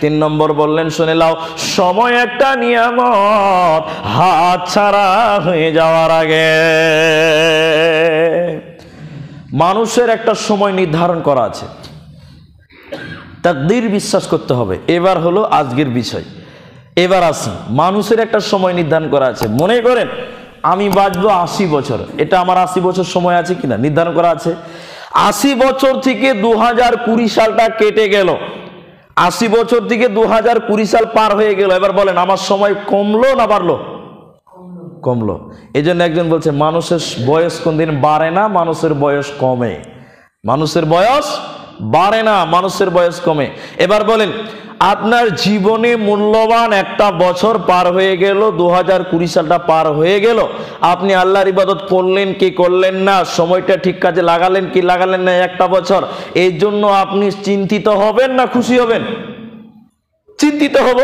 তিন নম্বর বললেন শুনে নাও, সময় একটা নিয়ামত হাত ছাড়া হয়ে যাওয়ার আগে। মানুষের একটা সময় নির্ধারণ করা আছে, তাকদীর বিশ্বাস করতে হবে। এবার হলো আজকের বিষয়, এবার আসি। মানুষের একটা সময় নির্ধারণ করা আছে। মনে করেন আমি বাঁচবো 80 বছর, এটা আমার 80 বছর সময় আছে কিনা নির্ধারণ করা আছে। 80 বছর থেকে 2020 সালটা কেটে গেল, 80 বছর থেকে 2020 সাল পার হয়ে গেল। এবার বলেন আমার সময় কমলো না বাড়লো? কমলো। এই জন্য একজন বলছে মানুষের বয়স কোনদিন বাড়ে না, মানুষের বয়স কমে। মানুষের বয়স বাড়ে না, মানুষের বয়স কমে। এবার বলেন আপনার জীবনে মূল্যবান একটা বছর পার হয়ে গেল, 2020 সালটা পার হয়ে গেল, আপনি আল্লাহর ইবাদত করলেন কি করলেন না, সময়টা ঠিক কাজে লাগালেন কি লাগালেন না একটা বছর, এই জন্য আপনি চিন্তিত হবেন না খুশি হবেন? চিন্তিত হব।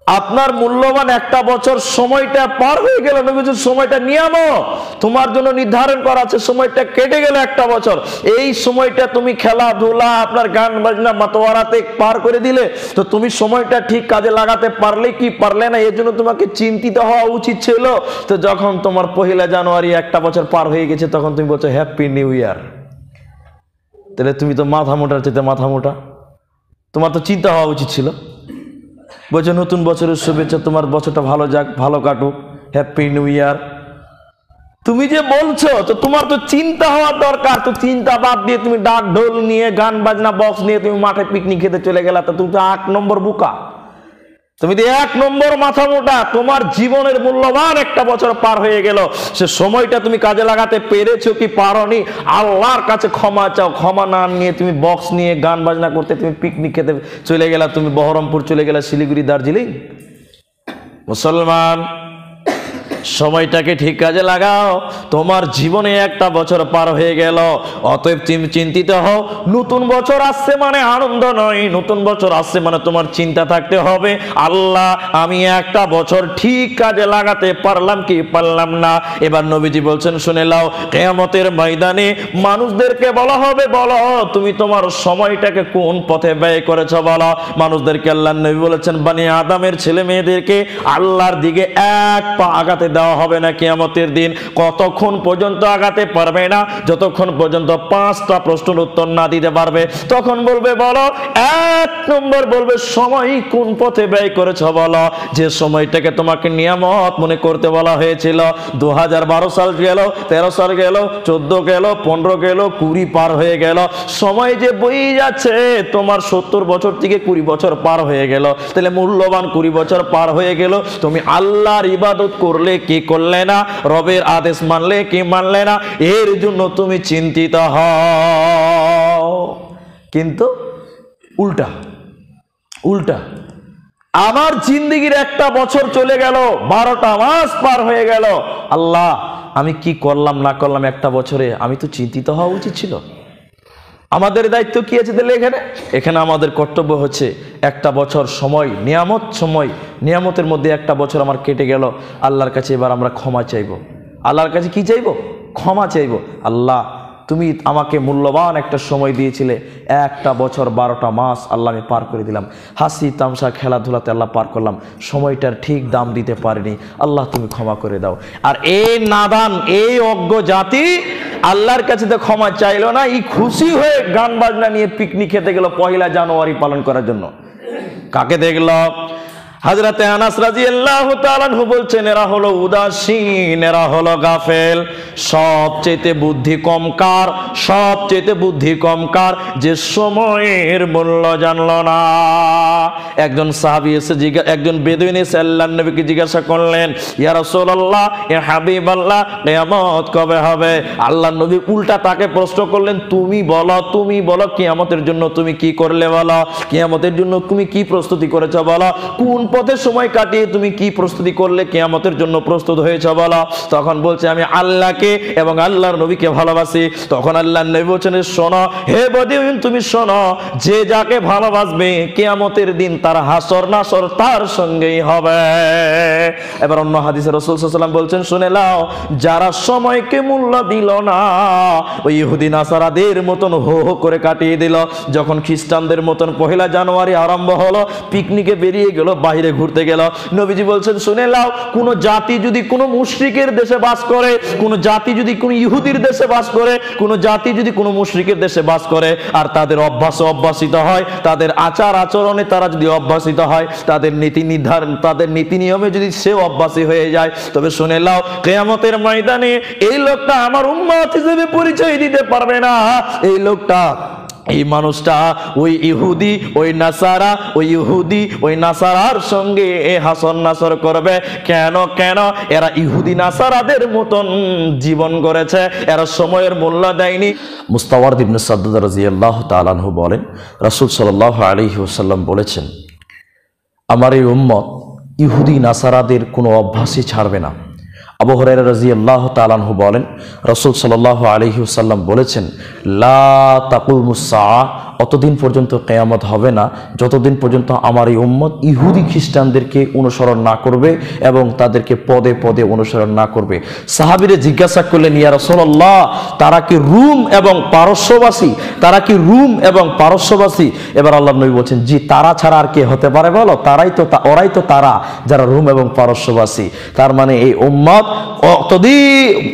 আপনার মূল্যবান একটা বছর সময়টা পার হয়ে গেল, নবীজির সময়টা নিয়ামত তোমার জন্য নির্ধারণ করা আছে, সময়টা কেটে গেল একটা বছর, এই সময়টা তুমি খেলাধুলা আপনার গান বাজনা মাতোয়ারাতে পার করে দিলে, তো তুমি সময়টা ঠিক কাজে লাগাতে পারলে কি পারলে না, এর জন্য তোমাকে চিন্তিত হওয়া উচিত ছিল। তো যখন তোমার 1 জানুয়ারি একটা বছর পার হয়ে গেছে, তখন তুমি বলছো হ্যাপি নিউ ইয়ার। তাহলে তুমি তো মাথা মোটার চেয়ে মাথা মোটা, তোমার তো চিন্তা হওয়া উচিত ছিল। বলছো নতুন বছরের শুভেচ্ছা, তোমার বছরটা ভালো যাক, ভালো কাটুক, হ্যাপি নিউ ইয়ার। তুমি যে বলছো, তো তোমার তো চিন্তা হওয়া দরকার। তো চিন্তা বাদ দিয়ে তুমি ডাক ঢোল নিয়ে গান বাজনা বক্স নিয়ে তুমি মাঠে পিকনিক খেতে চলে গেলা, তো তুমি তো 1 নম্বর বোকা, তুমি তো 1 নম্বর মাথা মোটা। তোমার জীবনের মূল্যবান একটা বছর পার হয়ে গেল, সে সময়টা তুমি কাজে লাগাতে পেরেছো কি পারোনি, আল্লাহর কাছে ক্ষমা চাও। ক্ষমা না নিয়ে তুমি বক্স নিয়ে গান বাজনা করতে তুমি পিকনিক খেতে চলে গেলা, তুমি বহরমপুর চলে গেলা, শিলিগুড়ি, দার্জিলিং। মুসলমান, সময়টাকে ঠিক কাজে লাগাও। তোমার জীবনে একটা বছর পার হয়ে গেল, অতএব তুমি চিন্তিত হও। নতুন বছর আসছে মানে আনন্দ নয়, নতুন বছর আসছে মানে তোমার চিন্তা থাকতে হবে, আল্লাহ আমি একটা বছর ঠিক কাজে লাগাতে পারলাম কি পারলাম না। এবার নবীজি বলছেন শুনে নাও, কিয়ামতের ময়দানে মানুষদেরকে বলা হবে, বলো তুমি তোমার সময়টাকে কোন পথে ব্যয় করেছো বলো। মানুষদেরকে আল্লাহর নবী বলেছেন বনি আদমের ছেলে মেয়েদেরকে আল্লাহর দিকে এক পা আগাতে দেওয়া হবে না কিয়ামতের দিন। কতক্ষণ পর্যন্ত আগাতে পারবে না? যতক্ষণ পর্যন্ত 5টা প্রশ্নের উত্তর না দিতে পারবে। তখন বলবে বলো, 1 নম্বর বলবে সময় কোন পথে ব্যয় করেছো বলো। যে সময়টাকে তোমাকে নিয়ামত মনে করতে বলা হয়েছিল, 2012 সাল গেল, 13 সাল গেল, 14 গেল, 15 গেল, 20 পার হয়ে গেল, সময় যে বই যাচ্ছে, তোমার 70 বছর থেকে 20 বছর পার হয়ে গেল। তাহলে মূল্যবান 20 বছর পার হয়ে গেল, তুমি আল্লাহর ইবাদত করলে কি করলে না, রবের আদেশ মানলে কি মানলে না, এর জন্য তুমি চিন্তিত হও। কিন্তু উল্টা উল্টা, আমার জিন্দেগির একটা বছর চলে গেল, 12টা মাস পার হয়ে গেল, আল্লাহ আমি কি করলাম না করলাম একটা বছরে, আমি তো চিন্তিত হওয়া উচিত ছিল। আমাদের দায়িত্ব কি আছে তাহলে এখানে আমাদের কর্তব্য হচ্ছে একটা বছর সময় নিয়ামত, সময় নিয়ামতের মধ্যে একটা বছর আমার কেটে গেল, আল্লাহর কাছে এবার আমরা ক্ষমা চাইব। আল্লাহর কাছে কি চাইব? ক্ষমা চাইব। আল্লাহ তুমি আমাকে মূল্যবান একটা সময় দিয়েছিলে, একটা বছর 12টা মাস আল্লাহ আমি পার করে দিলাম, হাসি তামসা খেলাধুলাতে আল্লাহ পার করলাম, সময়টার ঠিক দাম দিতে পারিনি, আল্লাহ তুমি ক্ষমা করে দাও। আর এই নাদান, এই অজ্ঞ জাতি আল্লাহর কাছে তো ক্ষমা চাইলো না, এই খুশি হয়ে গান বাজনা নিয়ে পিকনিক খেতে গেল 1 জানুয়ারি পালন করার জন্য। কাকে দেখল? হযরতে আনাস রাদিয়াল্লাহু তাআলা আনহু বলছেন, এরা হলো উদাসীন, এরা হলো গাফেল। সবচেয়ে বুদ্ধি কম কার? সবচেয়ে বুদ্ধি কম কার? যে সময়ের মূল্য জানলো না। একজন সাহাবী এসে একজন বেদুইন এসে আল্লাহর নবীকে জিজ্ঞাসা করলেন, ইয়া রাসূলুল্লাহ, ইয়া হাবিবাল্লাহ, কিয়ামত কবে হবে? আল্লাহর নবী উল্টা তাকে প্রশ্ন করলেন, তুমি বলো কিয়ামতের জন্য তুমি কি করলে বলো, কিয়ামতের জন্য তুমি কি প্রস্তুতি করেছো বলো, কোন পথে সময় কাটিয়ে তুমি কি প্রস্তুতি করলে কিয়ামতের জন্য প্রস্তুত হয়েছে বলো। তখন বলছে আমি আল্লাহকে এবং আল্লাহর নবীকে ভালোবাসি। তখন আল্লাহর নবী বলছেন, শোনো হে বদীন, তুমি শোনো, যে যাকে ভালোবাসবে কিয়ামতের দিন তার হাসর নাসর তার সঙ্গেই হবে। এবার অন্য হাদিসে রাসূল সাল্লাল্লাহু আলাইহি ওয়াসাল্লাম বলছেন, শুনে নাও, যারা সময়কে মূল্য দিল না, ওই ইহুদি নাসারাদের মতন হো হো করে কাটিয়ে দিল। যখন খ্রিস্টানদের মতন 1 জানুয়ারি আরম্ভ হলো, পিকনিকে বেরিয়ে গেল, বাইরে ঘুরতে গেল, নবীজি বলছেন, শুনে নাও, কোন জাতি যদি কোনো মুশরিকের দেশে বাস করে, কোন জাতি যদি কোনো ইহুদির দেশে বাস করে, কোন জাতি যদি কোনো মুশরিকের দেশে বাস করে, আর তাদের অভ্যাসে অভ্যাসিত হয়, তাদের আচার আচরণে তারা যদি অভ্যাসিত হয়, তাদের নীতি নির্ধারণ, তাদের নীতি নিয়মে যদি সে অভ্যাসী হয়ে যায়, তবে শুনে নাও, কিয়ামতের ময়দানে এই লোকটা আমার উম্মত হিসেবে পরিচয় দিতে পারবে না। এই লোকটা, এই মানুষটা ওই ইহুদি, ওই নাসারা, ওই ইহুদি, ওই নাসারার সঙ্গে হাসর নাসর করবে। কেন? এরা ইহুদি নাসারাদের মতন জীবন করেছে, এরা সময়ের মূল্য দেয়নি। মুস্তাওয়ারদ ইবনে সাদ্দাদ রাদিয়াল্লাহু তাআলা আনহু বলেন, রাসূল সাল্লাল্লাহু আলাইহি ওয়াসাল্লাম বলেছেন, আমার এই উম্মত ইহুদি নাসারাদের কোনো অভ্যাসই ছাড়বে না। আবু হুরায়রা রাদিয়াল্লাহু তাআলা আনহু বলেন, রাসূল সাল্লাল্লাহু আলাইহি ওয়াসাল্লাম বলেছেন, লা তাকুমুস সাআ, অতদিন পর্যন্ত কিয়ামত হবে না যতদিন পর্যন্ত আমার এই উম্মত ইহুদি খ্রিস্টানদেরকে অনুসরণ না করবে এবং তাদেরকে পদে পদে অনুসরণ না করবে। সাহাবীরা জিজ্ঞাসা করলেন, ইয়া রাসূলুল্লাহ, তারা কি রুম এবং পারস্যবাসী? তারা কি রুম এবং পারস্যবাসী? এবার আল্লাহর নবী বলছেন, জি, তারা ছাড়া আর কে হতে পারে বলো? ওরাই তো তারা যারা রুম এবং পারস্যবাসী। তার মানে এই উম্মত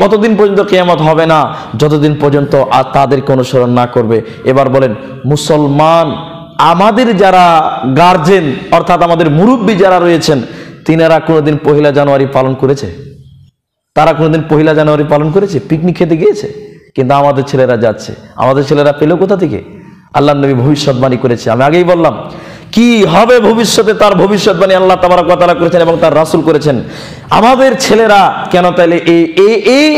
অতদিন পর্যন্ত কিয়ামত হবে না যতদিন পর্যন্ত তাদেরকে অনুসরণ না করবে। এবার বলেন, মুসলমান আমাদের যারা গার্জেন অর্থাৎ আমাদের মুরব্বী যারা রয়েছেন, তিনারা কোনোদিন 1 জানুয়ারি পালন করেছে? তারা কোনোদিন 1 জানুয়ারি পালন করেছে? পিকনিক খেতে গিয়েছে? কিন্তু আমাদের ছেলেরা যাচ্ছে। আমাদের ছেলেরা পেল কোথা থেকে? আল্লাহর নবী ভবিষ্যৎবাণী করেছে। আমি আগেই বললাম কি হবে ভবিষ্যতে, তার ভবিষ্যৎবাণী আল্লাহ তাবারক ওয়া তাআলা করেছেন এবং তার রাসূল করেছেন। আমাদের ছেলেরা কেন তাইলে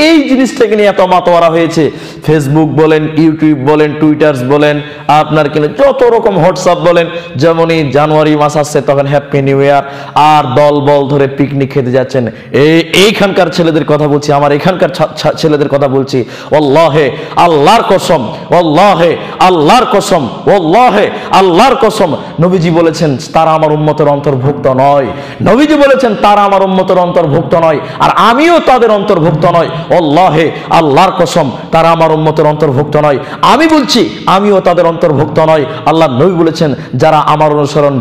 এই জিনিসটাকে নিয়ে এত মাতোয়ারা হয়েছে? ফেসবুক বলেন, ইউটিউব বলেন, টুইটার বলেন, আপনার কিনা যত রকম হোয়াটসঅ্যাপ বলেন, যেমনই জানুয়ারি মাস আসছে তখন হ্যাপি নিউ ইয়ার, আর দল বল ধরে পিকনিক খেতে যাচ্ছেন। এইখানকার ছেলেদের কথা বলছি, আমার এখানকার ছেলেদের কথা বলছি। ওয়াল্লাহে আল্লাহর কসম, ওয়াল্লাহে আল্লাহর কসম, ওয়াল্লাহে আল্লাহর কসম, নবীজি বলেছেন তারা আমার উম্মতের অন্তর্ভুক্ত নয়। নবীজি বলেছেন তারা আমার উম্মতের অন্তর্ভুক্ত নয়, আর আমিও তাদের অন্তর্ভুক্ত নয়। আল্লাহে আল্লাহর কসম, তারা আমার উম্মতের অন্তর্ভুক্ত নয়। আমি বলছি আমিও তাদের অন্তর্ভুক্ত নয়। আল্লাহ নবী বলেছেন যারা আমার অনুসরণ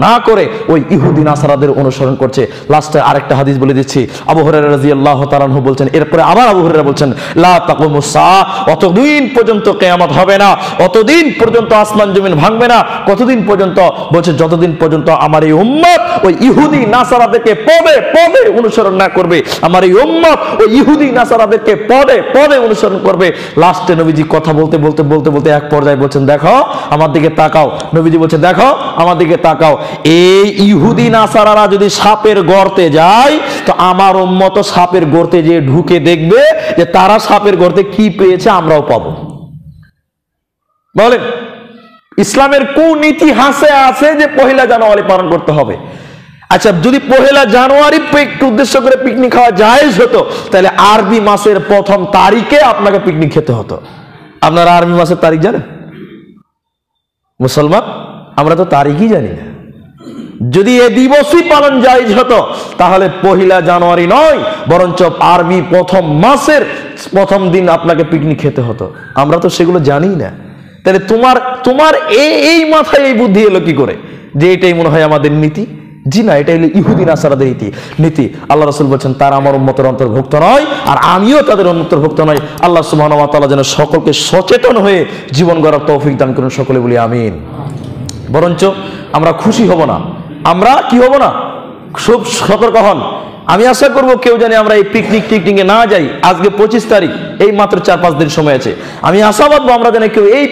না করে ওই ইহুদি নাসারাদের অনুসরণ করছে। লাস্টে আরেকটা হাদিস বলে দিচ্ছি, আবু হুরায়রা রাদিয়াল্লাহু তাআলা আনহু বলছেন, এরপরে আবার আবু হুরায়রা বলছেন, লা তাকুমুস সাআ, অতদিন পর্যন্ত কিয়ামত হবে না, অতদিন পর্যন্ত আসমান জমিন ভাঙবে না। কতদিন পর্যন্ত? বলছে যতদিন পর্যন্ত আমার এই উম্মত ওই ইহুদি নাসারাদেরকে পদে পদে অনুসরণ না করবে। আমার এই উম্মত ওই ইহুদি নাসারাদেরকে পদে পদে অনুসরণ করবে। লাস্টে নবীজি কথা বলতে বলতে বলতে বলতে এক পর্যায়ে বলছেন, দেখো আমার দিকে তাকাও। নবীজি বলছে, দেখো আমার দিকে তাকাও। এই ইহুদি নাসারারা যদি সাপের গর্তে যায়, তো আমার উম্মত সাপের গর্তে যে ঢুকে দেখবে যে তারা সাপের গর্তে কি পেয়েছে আমরাও পাবো। বলেন ইসলামের কোন ইতিহাসে আছে যে 1 জানুয়ারি পালন করতে হবে? আচ্ছা, যদি 1 জানুয়ারি উদ্দেশ্য করে পিকনিক খাওয়া জায়েজ হতো, তাহলে আরবি মাসের 1ম তারিখে আপনাকে পিকনিক খেতে হতো। আপনারা আরবি মাসের তারিখ জানেন? মুসলমান আমরা তো তারিখই জানি না। যদি এ দিবসই পালন জায়েজ হতো, তাহলে 1 জানুয়ারি নয়, বরঞ্চ আরবি 1ম মাসের 1ম দিন আপনাকে পিকনিক খেতে হতো। আমরা তো সেগুলো জানি না। তাহলে তোমার এই মাথায় এই বুদ্ধি এলো কি করে যে এটাই মনে হয় আমাদের নীতি? জি না, এটা হলো ইহুদি নাসারাদের নীতি। আল্লাহ রাসূল বলেছেন তারা আমার উম্মতের অন্তর্ভুক্ত নয়, আর আমিও তাদের অন্তর্ভুক্ত নয়। আল্লাহ সুবহানাহু ওয়া তাআলা যেন সকলকে সচেতন হয়ে জীবন গড়ার তৌফিক দান করুন। সকলে বলি আমিন। বরঞ্চ আমরা খুশি হব না, আমরা কি হব না, খুব সতর্ক হন। আমি আশা করব কেউ জানে আমরা এই পিকনিকে না যাই। আজকে 25 তারিখ, এই মাত্র 4-5 দিন সময় আছে। আমি আশাবাদ আমরা জানি কেউ এই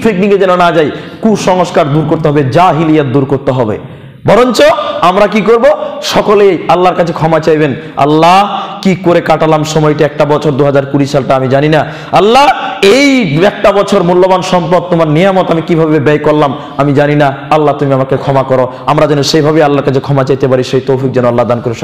পিকনিকে যেন না যাই। কুসংস্কার দূর করতে হবে, জাহিলিয়াত দূর করতে হবে। বরঞ্চ আমরা কি করব, সকলেই আল্লাহর কাছে ক্ষমা চাইবেন। আল্লাহ কি করে কাটালাম সময়টা, একটা বছর 2020 সালটা আমি জানি না। আল্লাহ এই একটা বছর মূল্যবান সম্পদ, তোমার নিয়ামত আমি কিভাবে ব্যয় করলাম আমি জানি না। আল্লাহ তুমি আমাকে ক্ষমা করো। আমরা যেন সেইভাবে আল্লাহর কাছে ক্ষমা চাইতে পারি, সেই তৌফিক যেন আল্লাহ দান করে।